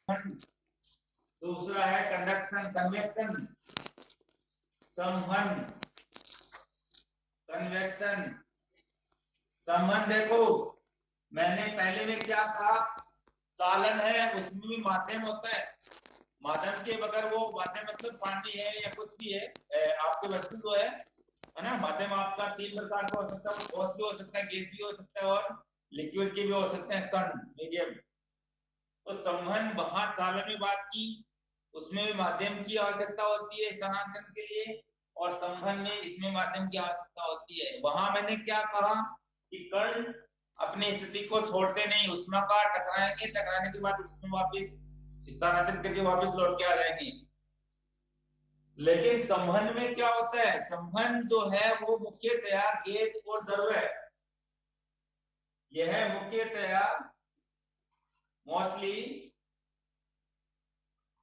दूसरा है conduction convection, संवहन कन्वेक्शन। संवहन देखो मैंने पहले में क्या कहा, चालन है उसमें भी माध्यम होता है। माध्यम के बगैर वो माध्यम मतलब पानी है या कुछ भी है, आपके वस्तु जो है ना। माध्यम आपका तीन प्रकार का हो सकता है, ठोस भी हो सकता है, गैस भी हो सकता है और लिक्विड के भी हो सकते हैं, कण मीडियम। तो संवहन वहां चालन में बात की, उसमें भी माध्यम की आवश्यकता होती है स्थानांतरण के लिए, और संवहन में इसमें माध्यम की आवश्यकता होती है। वहां मैंने क्या कहा कि कण अपनी स्थिति को छोड़ते नहीं, उष्मा का टकराएंगे, टकराने के बाद उसमें वापस स्थानांतरित करके वापस लौट के आ जाएंगे। लेकिन संवहन में क्या होता है, संवहन जो है वो मुख्यतया गैस और द्रव है। यह मुख्यतया मोस्टली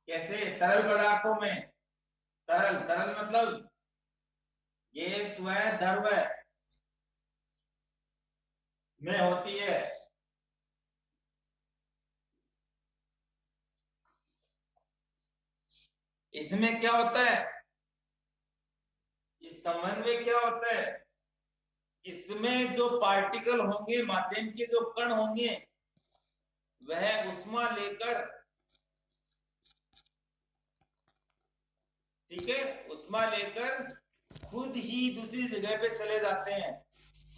कैसे तरल पदार्थों में, तरल तरल मतलब गैस व द्रव में होती है। इसमें क्या होता है, इस संबंध में क्या होता है, इसमें जो पार्टिकल होंगे, माध्यम के जो कण होंगे, वह उष्मा लेकर, ठीक है, उष्मा लेकर खुद ही दूसरी जगह पे चले जाते हैं।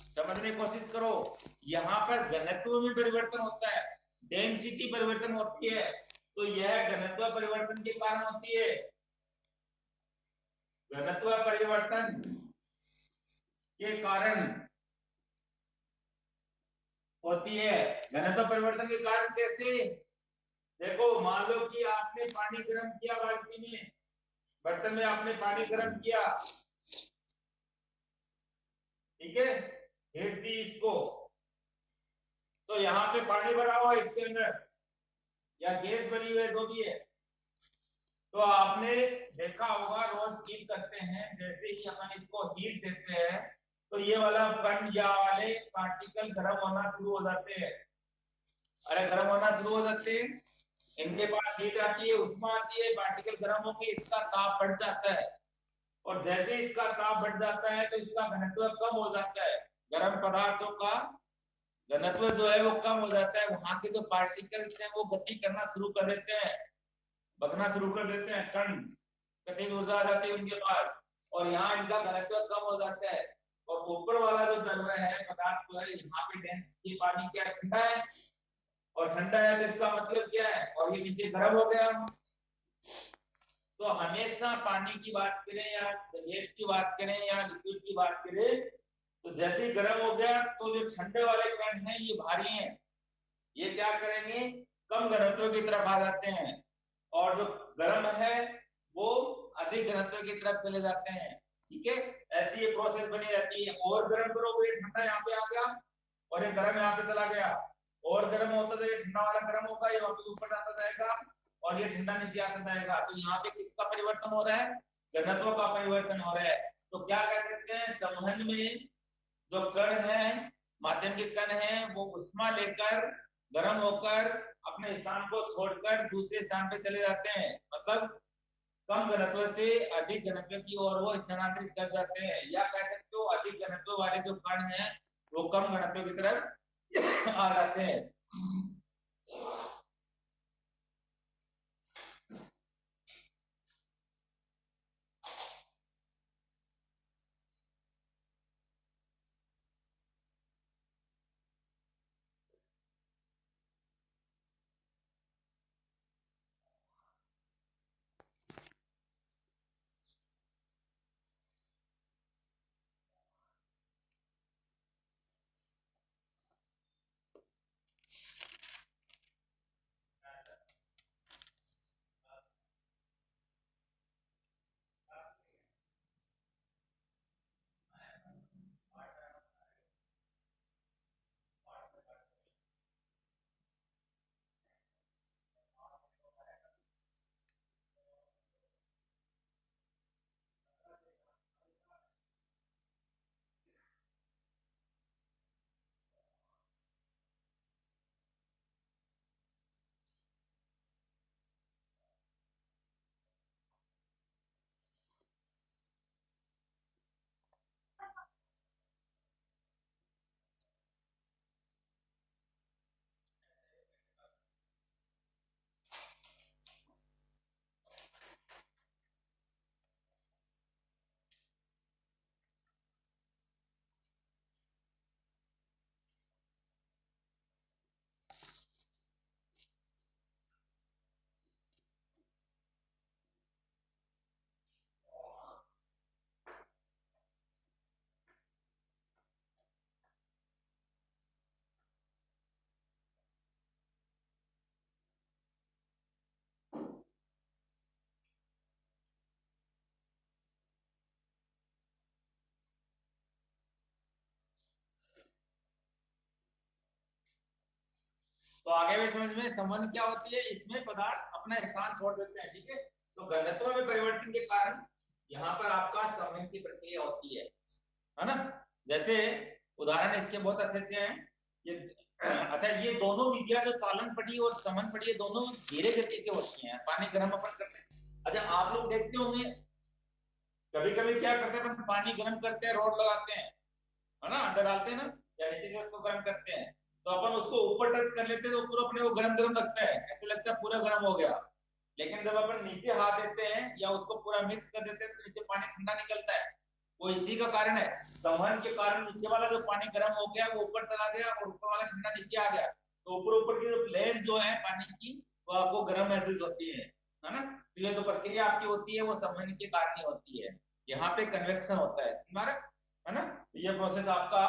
समझने की कोशिश करो, यहाँ पर घनत्व में परिवर्तन होता है, डेंसिटी परिवर्तन होती है, तो यह घनत्व परिवर्तन के कारण होती है। घनत्व परिवर्तन के कारण होती है। घनत्व परिवर्तन के कारण कैसे, देखो मान लो कि आपने पानी गर्म किया बाल्टी में, बर्तन में आपने पानी गर्म किया, ठीक है, हीट दी इसको, तो यहाँ पे पानी भरा हुआ इसके अंदर या गैस भरी हुई है, जो भी है। तो आपने देखा होगा रोज हीट करते हैं, जैसे ही अपन इसको हीट देते हैं तो ये वाला कण या वाले पार्टिकल गर्म होना शुरू हो जाते हैं। अरे गर्म होना शुरू हो जाते हैं, इनके पास हीट आती है, उष्मा आती है, पार्टिकल गर्म होकर इसका ताप बढ़ जाता है, और जैसे इसका ताप बढ़ जाता है तो इसका घनत्व कम हो जाता है। गर्म पदार्थों का घनत्व जो है वो कम हो जाता है, वहां के जो पार्टिकल्स हैं वो गति करना शुरू कर देते हैं, भगना शुरू कर देते हैं, कण गतिज ऊर्जा आ जाती है उनके पास, और यहाँ इनका घनत्व कम हो जाता है। और ऊपर वाला जो द्रव है, पदार्थ जो है, यहाँ पे डेंसिटी पानी क्या ठंडा है, और ठंडा है तो इसका मतलब क्या है, और ये नीचे गर्म हो गया। तो हमेशा पानी की बात करें या गैस की बात करें या लिक्विड की बात करें, तो जैसे ही गर्म हो गया तो जो ठंडे वाले कण हैं ये भारी हैं, ये क्या करेंगे, कम घनत्व की तरफ आ जाते हैं, और जो गर्म है वो अधिक घनत्व की तरफ चले जाते हैं। ठीक है, ऐसी ये प्रोसेस बनी रहती है। और गर्म करोगे, ठंडा यहाँ पे आ गया और ये गर्म यहाँ पे चला गया, और गर्म होता तो ये ठंडा वाला गर्म होगा, ये वापस ऊपर जाता जाएगा, और ये ठंडा नीचे आता जाएगा। तो यहाँ पे किसका परिवर्तन हो रहा है, घनत्व का परिवर्तन हो रहा है। तो क्या कह सकते हैं, संवहन में जो कण है, माध्यम के कण है, वो उष्मा लेकर गर्म होकर अपने स्थान को छोड़कर दूसरे स्थान पे चले जाते हैं, मतलब कम घनत्व से अधिक घनत्व की ओर वो स्थानांतरित कर जाते हैं, या कह सकते हो अधिक घनत्व वाले जो कण हैं वो कम घनत्व की तरफ आ जाते हैं। तो आगे भी समझ में संबंध क्या होती है, इसमें पदार्थ अपना स्थान छोड़ देते हैं, ठीक है। तो घनत्व में परिवर्तन के कारण यहाँ पर आपका संवहन की प्रक्रिया होती है ना। जैसे उदाहरण इसके बहुत अच्छे हैं ये। अच्छा, ये दोनों विधियां जो चालन पड़ी और समन पड़ी है, दोनों धीरे गति से होती हैं। पानी गर्म अपन करते हैं, अच्छा आप लोग देखते होंगे कभी कभी क्या करते हैं, अपन पानी गर्म करते हैं, रोड लगाते हैं, है ना, अंदर डालते हैं ना, या नीचे से उसको गर्म करते हैं, तो अपन उसको ऊपर टच कर लेते हैं तो ऊपर अपने वो गरम गरम लगता है, ऐसे लगता है पूरा गर्म हो गया। लेकिन जब अपन नीचे हाथ देते हैं या उसको पूरा मिक्स कर देते हैं तो नीचे पानी ठंडा निकलता है। वो इसी का कारण है, संवहन के कारण नीचे वाला जो पानी गर्म हो गया वो ऊपर चला गया और ऊपर वाला ठंडा नीचे आ गया, तो ऊपर ऊपर की जो लेयर जो है पानी की वो आपको गर्म महसूस होती है ना। तो ये जो प्रक्रिया आपकी होती है वो संवहन के कारण ही होती है। यहाँ पे कन्वेक्शन होता है, है ना। तो ये प्रोसेस आपका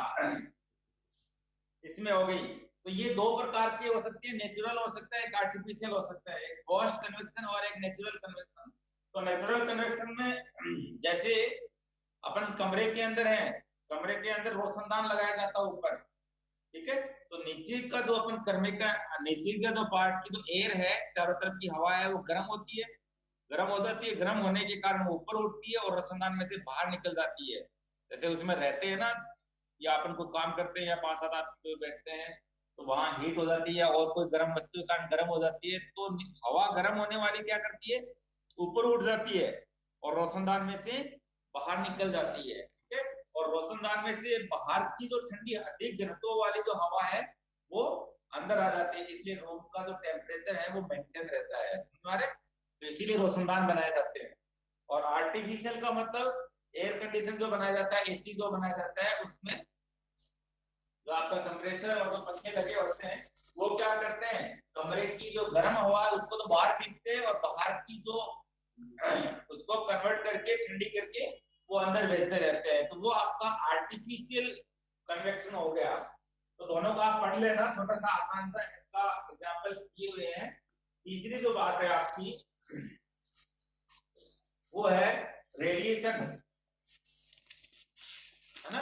इसमें हो गई। तो ये दो प्रकार के हो सकते हैं, नेचुरल हो सकता है, एक आर्टिफिशियल हो सकता है, एक फोर्स्ड कन्वेक्शन और एक नेचुरल कन्वेक्शन। तो नेचुरल कन्वेक्शन में जैसे अपन कमरे के अंदर है, कमरे के अंदर रोशनदान लगाया जाता है ऊपर, ठीक है। तो नीचे का जो अपन कमरे का नीचे का जो पार्ट की जो एयर है, चारों तरफ की हवा है, वो गर्म होती है, गर्म हो जाती है, गर्म होने के कारण वो ऊपर उठती है और रोशनदान में से बाहर निकल जाती है। जैसे उसमें रहते हैं ना, या अपन को काम करते हैं या 5-7 आदमी बैठते हैं तो वहां हीट हो जाती है और कोई गर्म वस्तु के कारण गर्म हो जाती है, तो हवा गर्म होने वाली क्या करती है, ऊपर उठ जाती है और रोशनदान में से बाहर निकल जाती है, ठीक है। और रोशनदान में से बाहर की जो ठंडी अधिक घनत्व वाली जो हवा है वो अंदर आ जाती है, इसलिए रूम का जो टेम्परेचर है वो मेंटेन रहता है, समझ। तो इसीलिए रोशनदान बनाए जाते हैं। और आर्टिफिशियल का मतलब एयर कंडीशन जो बनाया जाता है, एसी जो बनाया जाता है, उसमें जो आपका कंप्रेसर और जो पंखे लगे होते हैं वो क्या करते हैं, कमरे की जो गर्म हवा है उसको तो बाहर फेंकते हैं और बाहर की जो उसको कन्वर्ट करके ठंडी करके वो अंदर भेजते रहते हैं, तो वो आपका आर्टिफिशियल कन्वेक्शन हो गया। तो दोनों का आप पढ़ लेना, छोटा सा आसान सा इसका एग्जांपल दिए हुए हैं। तीसरी जो बात है आपकी वो है रेडिएशन, है ना।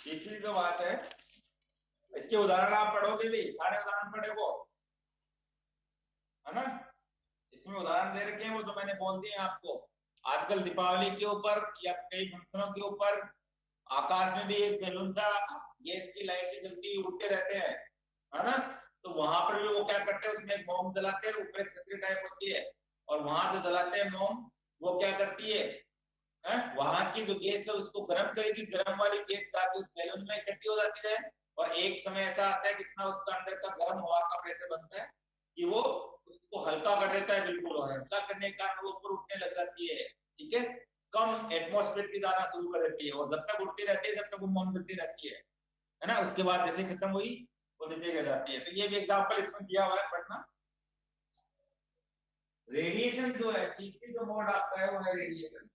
तीसरी जो बात है, इसके उदाहरण आप पढ़ोगे भी, सारे उदाहरण पढ़ेगो, है ना। इसमें उदाहरण दे रखे हैं वो जो मैंने बोल दिए आपको। आजकल दीपावली के ऊपर या कई फंक्शनों के ऊपर आकाश में भी एक बैलून सा गैस की लाइट से जलती हुई उड़ते रहते हैं, है ना। तो वहां पर भी वो क्या करते हैं, उसमें एक मोम जलाते हैं, ऊपर एक छतरी टाइप होती है, और वहां जो जलाते हैं मोम वो क्या करती है, वहां की जो गैस है उसको गर्म करेगी, गर्म वाली गैस जाके उस बैलून में इकट्ठी हो जाती है और एक समय ऐसा आता है कितना उसका अंदर का गर्म हवा का प्रेशर बनता है कि वो उसको हल्का कर देता है बिल्कुल, और हल्का करने के कारण वो ऊपर उठने लग जाती है, ठीक है। कम एटमॉस्फेयर की जाना शुरू कर देती है और जब तक उठती रहती है जब तक वो मोम जलती रहती है ना। उसके बाद जैसे खत्म हुई वो नीचे गिर जाती है। तो ये भी एग्जांपल इसमें दिया हुआ है, पढ़ना। रेडिएशन जो है, तीसरी जो मोड आपका है वो है रेडिएशन।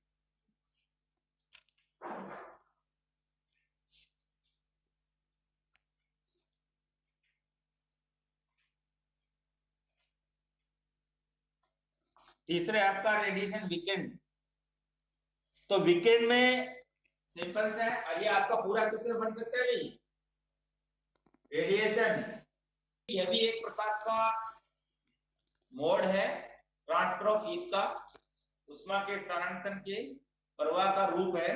तीसरे आपका रेडिएशन वीकेंड। तो वीकेंड में सिंपल सा है, और ये आपका पूरा क्वेश्चन बन सकता है भाई। रेडिएशन ये भी एक प्रकार का मोड है ट्रांसफर ऑफ हीट का, उष्मा के स्थानांतरण के प्रवाह का रूप है।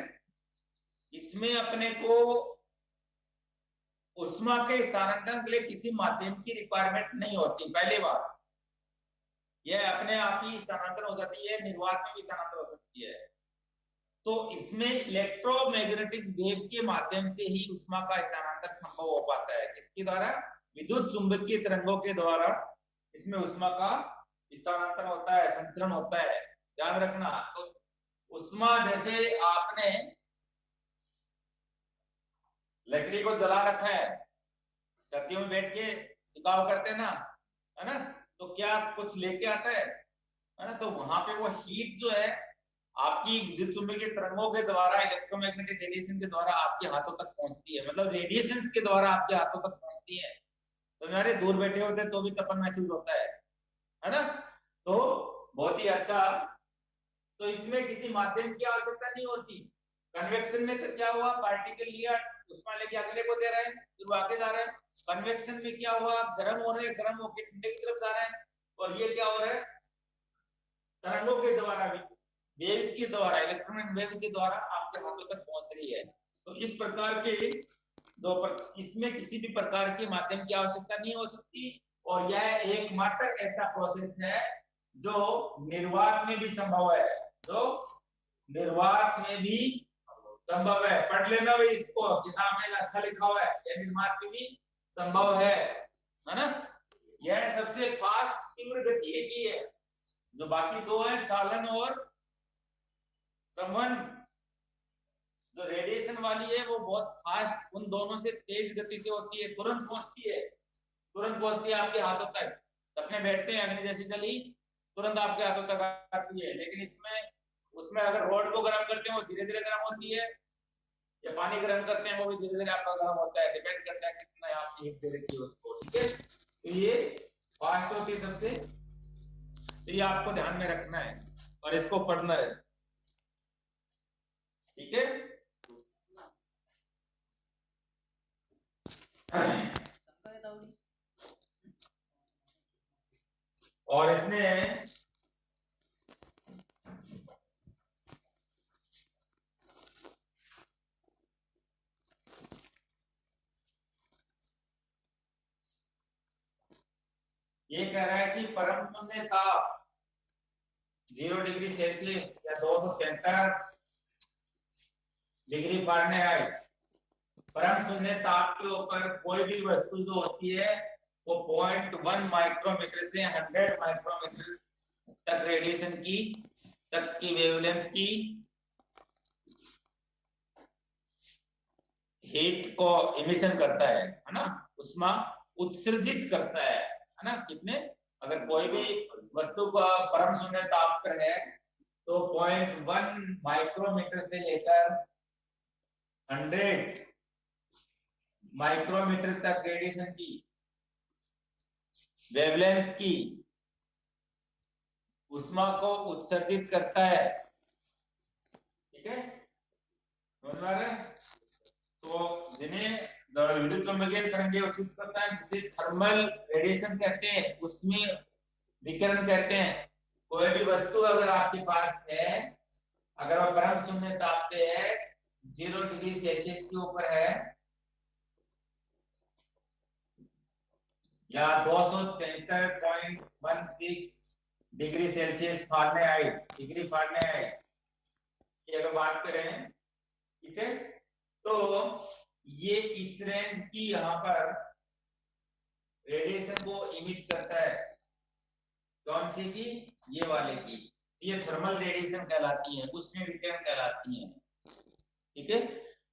इसमें अपने को उष्मा के स्थानांतरण के लिए किसी माध्यम की रिक्वायरमेंट नहीं होती, पहली बात। यह अपने आप ही स्थानांतरण हो जाती है, निर्वात में भी स्थानांतरण हो सकती है। तो इसमें इलेक्ट्रोमैग्नेटिक वेव के माध्यम से ही उष्मा का स्थानांतरण संभव हो पाता है। किसके द्वारा, विद्युत चुंबकीय तरंगों के द्वारा इसमें उष्मा का स्थानांतरण होता है, संचरण होता है, ध्यान रखना। तो उष्मा जैसे आपने लकड़ी को जला रखा है, सर्दियों में बैठ के सिकाव करते हैं ना, है ना, तो क्या कुछ लेके आता है ना। तो वहां पे वो हीट जो है आपकी विद्युत चुंबकीय तरंगों के द्वारा, इलेक्ट्रोमैग्नेटिक रेडिएशन के द्वारा आपके हाथों तक पहुंचती है, मतलब रेडिएशंस के द्वारा आपके हाथों तक पहुंचती है। तो मेरे दूर बैठे होते तो भी तपन महसूस होता है ना। तो बहुत ही अच्छा। तो इसमें किसी माध्यम की आवश्यकता नहीं होती। कन्वेक्शन में तो क्या हुआ, पार्टिकल लिया, उष्मा लेके अगले को दे रहे हैं, फिर वो आगे जा रहा है। कन्वेक्शन में क्या हुआ, गर्म हो रहे हैं, गर्म होके ठंडे की तरफ जा रहे हैं, और ये क्या हो रहा है, तरंगों के द्वारा भी, वेव्स के द्वारा, इलेक्ट्रोमैग्नेटिक वेव्स के द्वारा आपके हाथों तक पहुंच रही है। तो इस प्रकार के इसमें किसी भी प्रकार के माध्यम की आवश्यकता नहीं हो सकती, और यह एकमात्र ऐसा प्रोसेस है जो निर्वात में भी संभव है, जो निर्वात में भी संभव है। पढ़ लेना भाई इसको, किताब में अच्छा लिखा हुआ है, यह निर्वात में भी संभव है ना। यह सबसे फास्ट तीव्र गति एक ही है, जो बाकी दो है चालन और संवहन, जो रेडिएशन वाली है वो बहुत फास्ट, उन दोनों से तेज गति से होती है, तुरंत पहुंचती है, तुरंत पहुंचती है आपके हाथों तक। अपने बैठते हैं, अग्नि जैसी चली तुरंत आपके हाथों तक आती है। लेकिन इसमें, उसमें अगर रॉड को गर्म करते हैं वो धीरे धीरे गर्म होती है, या पानी गर्म करते हैं वो भी धीरे धीरे आपका गर्म होता है, डिपेंड करता है कितना आप हीट दे रखी है उसको, ठीक है। तो ये फास्ट होती है सबसे, तो ये आपको ध्यान में रखना है और इसको पढ़ना है, ठीक है। और इसमें ये कह रहा है कि परम शून्य ताप 0 डिग्री सेल्सियस या 273 डिग्री फ़ारेनहाइट, परम शून्य ताप के ऊपर कोई भी वस्तु जो होती है वो 0.1 माइक्रोमीटर से 100 माइक्रोमीटर तक रेडिएशन की तक की वेवलेंथ की हीट को इमिशन करता है ना, उष्मा उत्सर्जित करता है ना। कितने, अगर कोई भी वस्तु का परम शून्य ताप पर है तो 0.1 माइक्रोमीटर से लेकर 100 माइक्रोमीटर तक रेडिएशन की वेवलेंथ की उष्मा को उत्सर्जित करता है, ठीक है, समझ में आ रहा है। तो जिन्हें विद्युत चुंबकीय तरंगें उत्सर्जित करता है, जिसे थर्मल रेडिएशन कहते हैं, उसमें विकिरण कहते हैं। कोई भी वस्तु अगर आपके पास है, अगर वह परम शून्य ताप पे है, 0 डिग्री सेल्सियस के ऊपर है, या 273.16 degree Celsius Fahrenheit, degree Fahrenheit की अगर बात करें, ठीक है, तो ये इस रेंज की यहाँ पर रेडिएशन को इमिट करता है। कौन सी की, ये वाले की, ये थर्मल रेडिएशन कहलाती है, उसमें विकिरण कहलाती है, ठीक है।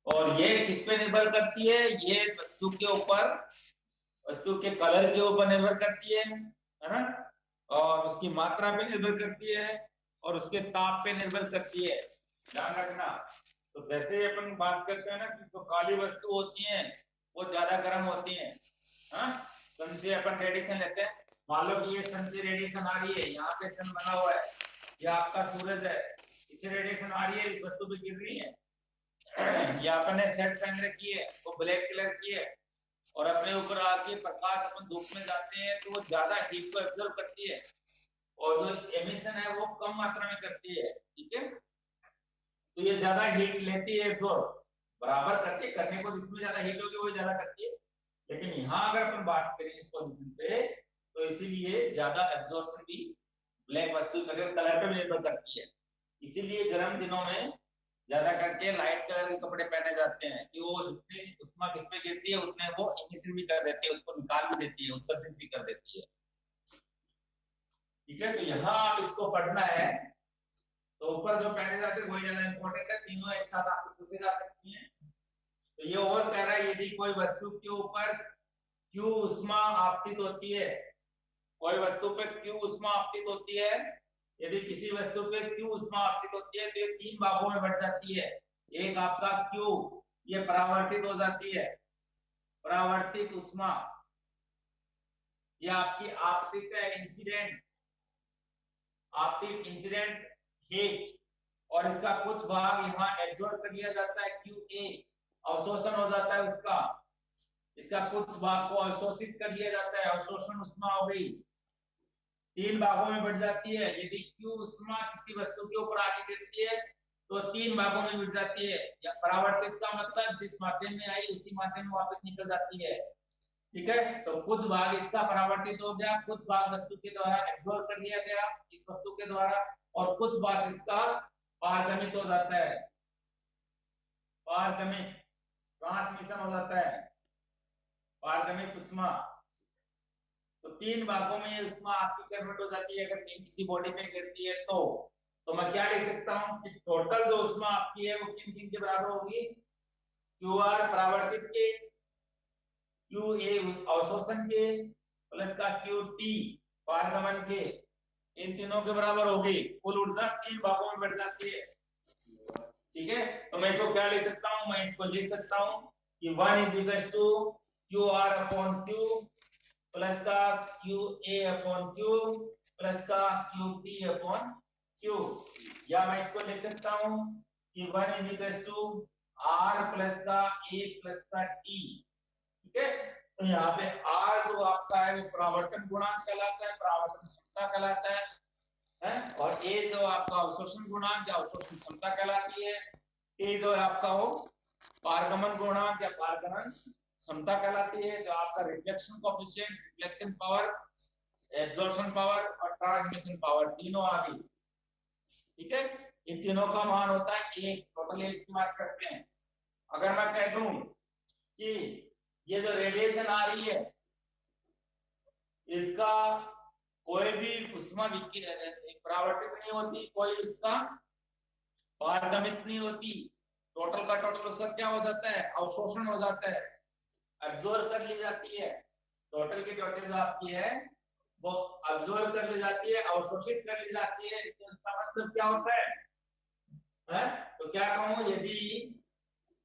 और ये किस पे निर्भर करती है, ये वस्तु के ऊपर, वस्तु के कलर के ऊपर निर्भर करती है ना, और उसकी मात्रा पे निर्भर करती है, और उसके ताप पे निर्भर करती है, ध्यान रखना। तो जैसे अपन बात करते हैं ना कि तो काली वस्तु होती हैं वो ज्यादा गर्म होती हैं, हाँ, सन से अपन रेडिएशन लेते हैं, मान लो कि ये सन से रेडिएशन आ रही है, यहाँ पे सन बना हुआ है, ये आपका सूरज है, इससे रेडिएशन आ रही है, इस वस्तु पे गिर रही है। ये अपने शर्ट पहन रखी है वो ब्लैक कलर की है, और अपने ऊपर आके प्रकाश अपन धूप में जाते हैं तो वो ज्यादा हीट को एब्जॉर्ब करती है, और जो एमिशन है वो कम मात्रा में करती है, ठीक है। तो ये ज्यादा हीट लेती है, तो बराबर करती है, करने को जिसमें ज्यादा हीट होगी वो ज्यादा करती है। लेकिन यहाँ अगर अपन बात करें इस पोजीशन पे, तो इसीलिए ज्यादा एब्जॉर्प्शन भी ब्लैक वस्तु कलर पे निर्भर करती है। इसीलिए गर्म दिनों में ज्यादा करके लाइट कलर के कपड़े पहने जाते हैं कि वो जितनी उष्मा किस पे गिरती है उतने वो इमिशन भी कर देती है, उसको निकाल भी देती है, उत्सर्जित भी कर देती है, ठीक है। तो यहाँ आप इसको पढ़ना है, तो ऊपर जो पहने जाते हैं वही ज्यादा इंपॉर्टेंट है, तीनों एक साथ आपको पूछे जा सकती हैं। तो ये और कह रहा है यदि कोई वस्तु के ऊपर क्यों उष्मा आपतित होती है, कोई वस्तु पे क्यों उष्मा आपतित होती है, यदि किसी वस्तु पे क्यों उष्मा आपतित होती है तो ये 3 भागों में बढ़ जाती है। एक आपका क्यू, ये परावर्तित हो जाती है, परावर्तित उष्मा, ये आपकी आपतित है, इंसिडेंट, आपतित इंसिडेंट हीट, और इसका कुछ भाग यहाँ एब्जॉर्ब कर लिया जाता है क्यू ए, अवशोषण हो जाता है उसका, इसका कुछ भाग को अवशोषित कर लिया जाता है, अवशोषण उष्मा हो गई, 3 भागों में बढ़ जाती है। यदि Q उष्मा किसी वस्तु के ऊपर आके गिरती है तो 3 भागों में बढ़ जाती है। या परावर्तित का मतलब जिस माध्यम में आई उसी माध्यम में वापस निकल जाती है, ठीक है। तो कुछ भाग इसका परावर्तित हो गया, कुछ भाग वस्तु के द्वारा एब्जॉर्ब कर लिया गया इस वस्तु के द्वारा, और कुछ भाग इसका पारगमित हो जाता है, पारगमित ट्रांसमिशन हो जाता है, पारगमित उष्मा। तो 3 भागों में ये उष्मा आपकी कन्वर्ट हो जाती है अगर किसी बॉडी में गिरती है तो मैं क्या लिख सकता हूँ कि टोटल जो उष्मा आपकी है वो किन किन के बराबर होगी, QR परावर्तित के, QA अवशोषण के, प्लस का QT पारगमन के, इन तीनों के बराबर होगी। कुल ऊर्जा 3 भागों में बढ़ जाती है, ठीक है। तो मैं इसको क्या लिख सकता हूँ, मैं इसको लिख सकता हूँ कि 1 is equal to QR upon Q plus का QA अपॉन Q प्लस का QT अपॉन Q, या मैं इसको लिख सकता हूँ कि 1 is equal to R plus का A प्लस का T, ठीक है। तो यहाँ पे R जो आपका है वो परावर्तन गुणांक कहलाता है, परावर्तन क्षमता कहलाता है, और A जो आपका अवशोषण गुणांक या अवशोषण क्षमता कहलाती है, A जो है आपका वो पारगमन गुणांक या पारगमन क्षमता कहलाती है, जो आपका reflection coefficient, reflection power, absorption power और ट्रांसमिशन पावर तीनों आ गई, ठीक है। इन तीनों का मान होता है 1, टोटल 1 की बात करते हैं। अगर मैं कह दूं कि ये जो रेडिएशन आ रही है इसका कोई भी उष्मा परावर्तित नहीं होती, कोई इसका पारगमित नहीं होती, टोटल का टोटल उसका क्या हो जाता है, अवशोषण हो जाता है, एब्जॉर्ब कर ली जाती है, टोटल की टोटल जो आपकी है वो एब्जॉर्ब कर ली जाती है, अवशोषित कर ली जाती है। तो इसका मतलब क्या होता है? तो क्या कहूं,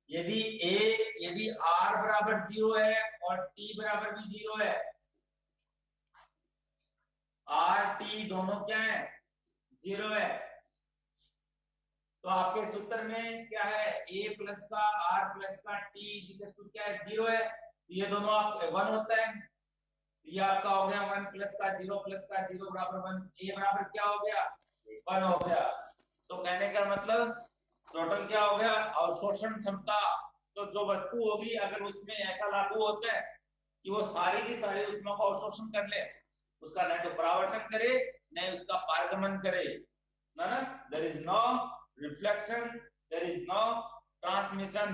यदि R बराबर 0 है और T बराबर भी 0 है, R T दोनों क्या है, 0 है, तो आपके सूत्र में क्या है, A प्लस का R प्लस का T क्या है, 0 है, तो ये दोनों आप 1 होता है, ये आपका हो गया 1 प्लस का 0 बराबर 1, A बराबर क्या हो गया, 1 हो गया। तो कहने का मतलब टोटल क्या हो गया, अवशोषण क्षमता। तो जो वस्तु होगी अगर उसमें ऐसा लागू होता है कि वो सारी की सारी उष्मा को अवशोषण कर ले, उसका न तो परावर्तन करे न उसका पारगमन करे, ना, there is no reflection, there is no transmission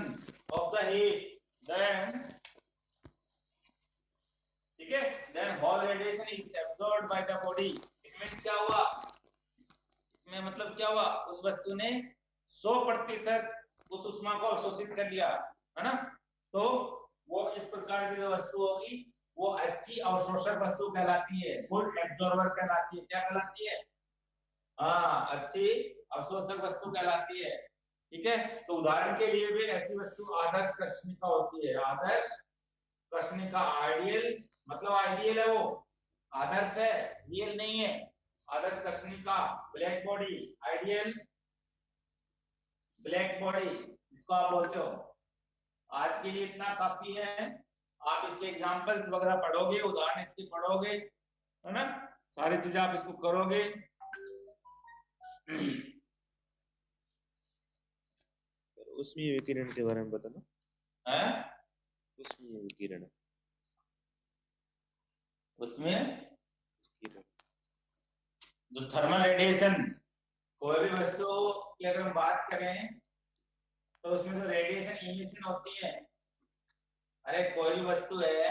of the heat, then ठीक है, then whole radiation is absorbed by the body. It means क्या हुआ, इसमें मतलब क्या हुआ, उस वस्तु ने 100% उस उष्मा को अवशोषित कर लिया, है ना। तो वो इस प्रकार की जो वस्तु होगी वो अच्छी अवशोषक वस्तु कहलाती है, गुड एब्जॉर्बर कहलाती है। क्या कहलाती है? हाँ, अच्छी अवशोषक वस्तु कहलाती है, ठीक है। तो उदाहरण के लिए भी ऐसी वस्तु आदर्श कृष्णिका होती है, आदर्श कृष्णिका, आइडियल मतलब आइडियल है, वो आदर्श है, रियल नहीं है। आदर्श कृष्णिका, black body, ideal black body इसको आप बोलते हो। आज के लिए इतना काफी है, आप इसके एग्जांपल्स वगैरह पढ़ोगे, उदाहरण इसके पढ़ोगे, है ना, सारी चीजें आप इसको करोगे। उष्मीय विकिरण के बारे में बताना है, उष्मीय विकिरण, उसमें जो थर्मल रेडिएशन, कोई भी वस्तु की अगर हम बात करें तो उसमें जो रेडिएशन इमिशन होती है, अरे कोई भी वस्तु है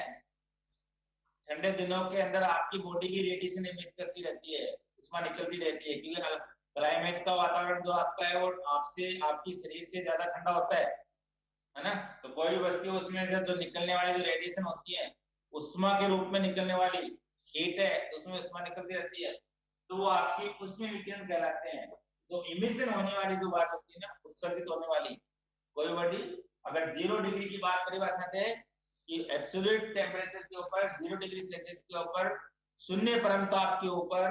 ठंडे दिनों के अंदर आपकी बॉडी भी रेडिएशन इमिट करती रहती है, उष्मा निकलती रहती है, क्योंकि क्लाइमेट का वातावरण जो आपका है वो आपसे, आपकी शरीर से ज्यादा ठंडा होता है ना। तो कोई भी वस्तु उसमें से जो निकलने वाली जो रेडिएशन होती है, उष्मा के रूप में निकलने वाली हीट है, उसमें उष्मा निकलती रहती है, तो वो आपकी उष्मीय विकिरण कहलाते हैं। जो इमिशन होने वाली जो बात होती है ना, उत्सर्जित होने वाली, कोई बॉडी अगर 0 डिग्री की बात परिभाषा है कि एब्सोल्यूट टेम्परेचर के ऊपर 0 डिग्री सेल्सियस के ऊपर, शून्य परम ताप के ऊपर,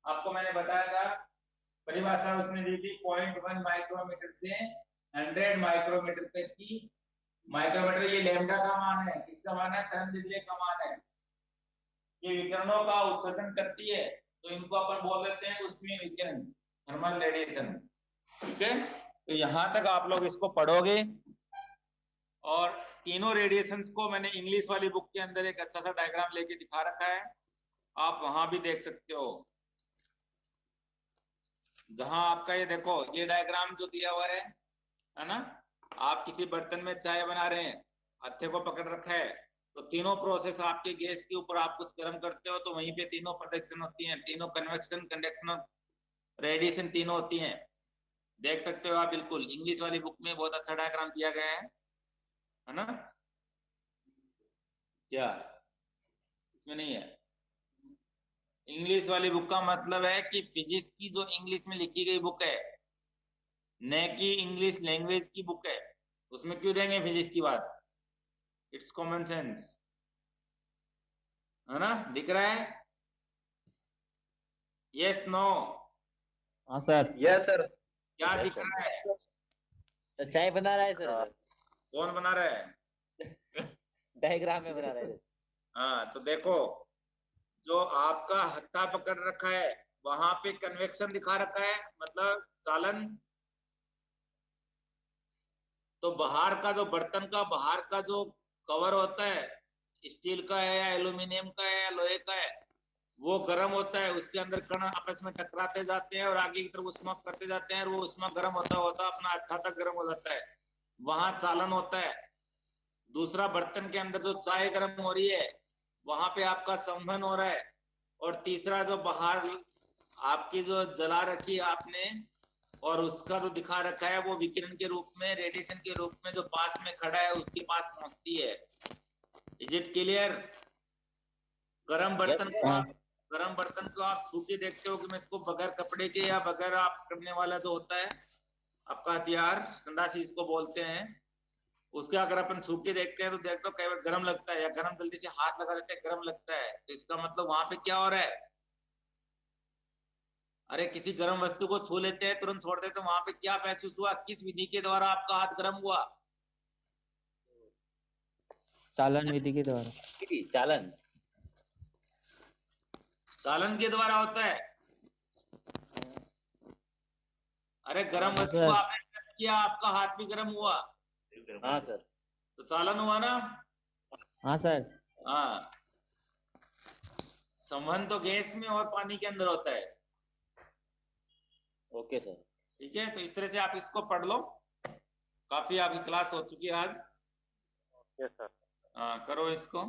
आपको मैंने बताया था परिभाषा उसमें दी थी 0.1 माइक्रोमीटर से 100 माइक्रोमीटर तक की माइक्रोमीटर ये लैम्डा का मान है, किसका मान है? तरंगदैर्ध्य का मान है। ये विकिरणों का उत्सर्जन करती है, तो इनको अपन बोल देते हैं ऊष्मीय विकिरण, थर्मल रेडिएशन। ठीक है, तो यहां तक आप लोग इसको पढ़ोगे। और तीनों रेडिएशंस को मैंने इंग्लिश वाली बुक के अंदर एक अच्छा सा डायग्राम लेके दिखा रखा है, आप वहां भी देख सकते हो। जहां आपका ये देखो, ये डायग्राम जो दिया हुआ है ना, आप किसी बर्तन में चाय बना रहे हैं, हत्थे को पकड़ रखा है, तो तीनों प्रोसेस आपके गैस के ऊपर आप कुछ गर्म करते हो तो वहीं पे तीनों प्रोडक्शन होती हैं, तीनों कन्वेक्शन, कंडक्शन और रेडिएशन तीनों होती हैं। देख सकते हो आप, बिल्कुल इंग्लिश वाली बुक में बहुत अच्छा डायग्राम दिया गया है ना? क्या इसमें नहीं है? इंग्लिश वाली बुक का मतलब है कि फिजिक्स की जो इंग्लिश में लिखी गई बुक है, न कि इंग्लिश लैंग्वेज की बुक है, उसमें क्यों देंगे फिजिक्स की बात? इट्स कॉमन सेंस, है ना? दिख रहा है? Yes no? हाँ सर। Yes sir. क्या Yes, दिख sir. रहा है? तो चाय बना रहा है सर, कौन बना रहा है? डायग्राम में बना रहा है। हाँ, तो देखो, जो आपका हत्था पकड़ रखा है वहां पे कन्वेक्शन दिखा रखा है, मतलब चालन। तो बाहर का जो बर्तन का बाहर का जो कवर होता है, स्टील का है या एल्यूमिनियम का है या लोहे का है, वो गर्म होता है, उसके अंदर कण आपस में टकराते जाते हैं और आगे की तरफ उष्मा करते जाते हैं, और वो उष्मा गर्म होता होता अपना हत्था तक गर्म हो जाता है, वहां चालन होता है। दूसरा, बर्तन के अंदर जो चाय गर्म हो रही है वहां पे आपका संवहन हो रहा है। और तीसरा, जो बाहर आपकी जो जला रखी है आपने और उसका जो दिखा रखा है, वो विकिरण के रूप में, रेडिएशन के रूप में जो पास में खड़ा है उसके पास पहुंचती है। Is it clear? गरम बर्तन को आप गरम बर्तन को आप छू के देखते हो कि मैं इसको बगैर कपड़े के या बगैर आप करने वाला जो होता है आपका हथियार, संडासी इसको बोलते हैं, उसके अगर अपन छू के देखते हैं तो देखते हो कई बार गर्म लगता है, या गर्म जल्दी से हाथ लगा देते हैं गर्म लगता है, तो इसका मतलब वहां पे क्या हो रहा है? अरे किसी गर्म वस्तु को छू लेते हैं, तुरंत छोड़ देते हैं, वहां पे क्या महसूस हुआ? किस विधि के द्वारा आपका हाथ गर्म हुआ? चालन विधि के द्वारा। चालन चालन के द्वारा होता है। अरे गर्म हाँ, वस्तु सर। आपने टच किया, आपका हाथ भी गर्म हुआ, हाँ सर। तो चालन हुआ ना? हाँ सर। हाँ, संवहन तो गैस में और पानी के अंदर होता है। Okay sir. ठीक है, तो इस तरह से आप इसको पढ़ लो। काफी आपकी क्लास हो चुकी है आज। Yes sir. हाँ, करो इसको।